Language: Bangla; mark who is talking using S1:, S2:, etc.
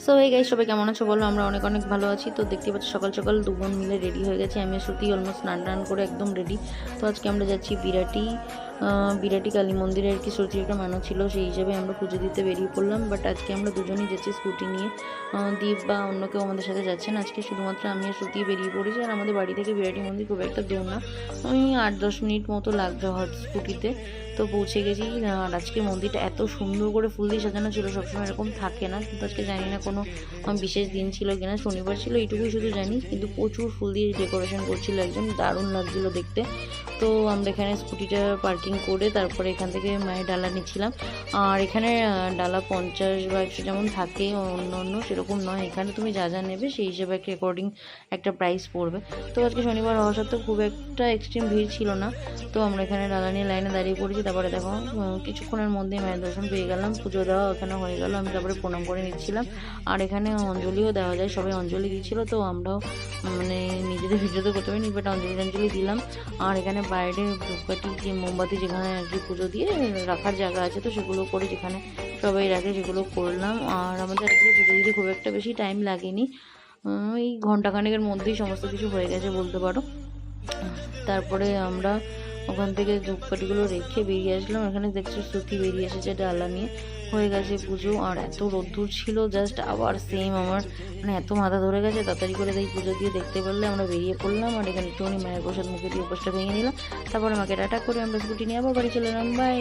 S1: সো এই গাইস, সবাই কেমন আছো বলো? আমরা অনেক অনেক ভালো আছি। তো দেখতে পাচ্ছি সকাল সকাল দু বোন মিলে রেডি হয়ে গেছে। আমি শ্রুতি অলমোস্ট স্নান টান করে একদম রেডি। তো আজকে আমরা যাচ্ছি বিরাটি কালী মন্দিরে। আর কি শ্রুতির একটা মানত ছিল, সেই হিসেবে আমরা পুজো দিতে বেরিয়ে পড়লাম। বাট আজকে আমরা দুজনেই যাচ্ছি স্কুটি নিয়ে। দীপ বা অন্য কেউ আমাদের সাথে যাচ্ছে না। আজকে শুধুমাত্র আমি আর শ্রুতি বেরিয়ে পড়েছি। আর আমাদের বাড়ি থেকে বিরাটি মন্দির খুব একটা দূর না, ওই 8-10 মিনিট মতো লাগবে হট স্কুটিতে। তো পৌঁছে গেছি। আর আজকে মন্দিরটা এত সুন্দর করে ফুল দিয়ে সাজানো ছিল, সবসময় এরকম থাকে না। কিন্তু আজকে জানি না কোনো বিশেষ দিন ছিল কিনা, শনিবার ছিল এইটুকুই শুধু জানি। কিন্তু প্রচুর ফুল দিয়ে ডেকোরেশন করছিল একজন, দারুণ লাগছিল দেখতে। তো আমরা এখানে স্কুটিটা পার্কিং করে তারপরে এখান থেকে মায়ের ডালা নিচ্ছিলাম। আর এখানে ডালা 50 বা 100 যেমন থাকে অন্য অন্য, সেরকম নয়। এখানে তুমি যা যা নেবে সেই হিসেবে একটা অ্যাকর্ডিং একটা প্রাইস পড়বে। তো আজকে শনিবার হওয়া সত্ত্বেও খুব একটা এক্সট্রিম ভিড় ছিল না। তো আমরা এখানে ডালা নিয়ে লাইনে দাঁড়িয়ে পড়েছি। তারপরে দেখো কিছুক্ষণের মধ্যে মায়ের দর্শন পেয়ে গেলাম, পুজো দেওয়া এখানে হয়ে গেল। আমি তারপরে প্রণাম করে নিচ্ছিলাম। আর এখানে অঞ্জলিও দেওয়া যায়, সবাই অঞ্জলি দিচ্ছিল। তো আমরাও মানে নিজেদের ভিডিও তো করতে পারিনি, বাট অঞ্জলি দিলাম। আর এখানে বাইরে ধূপকাঠি যে মোমবাতি যেখানে আর কি পুজো দিয়ে রাখার জায়গা আছে, তো সেগুলো করে যেখানে সবাই রাখে সেগুলো করলাম। আর আমাদের আজকে পুজো দিতে খুব একটা বেশি টাইম লাগেনি, ওই ঘন্টাখানেকের মধ্যেই সমস্ত কিছু হয়ে গেছে বলতে পারো। তারপরে আমরা ওখান থেকে ধূপকাঠিগুলো রেখে বেরিয়ে আসলাম। এখানে দেখছি শ্রুতি বেরিয়ে এসেছে ডালা নিয়ে। হয়ে গেছে পুজো। আর এত রোদ্দুর ছিল, জাস্ট আবার সেম আমার মানে এত মাথা ধরে গেছে। তাড়াতাড়ি করে তাই পুজো দিয়ে দেখতে পারলে আমরা বেরিয়ে পড়লাম। আর এখানে একটুখানি মায়ের প্রসাদ মুখে দিয়ে উপোসটা ভেঙে নিলাম। তারপরে মাকে টাটা করে আমরা স্কুটি নিয়ে আবার বাড়ি চলে এলাম। বাই।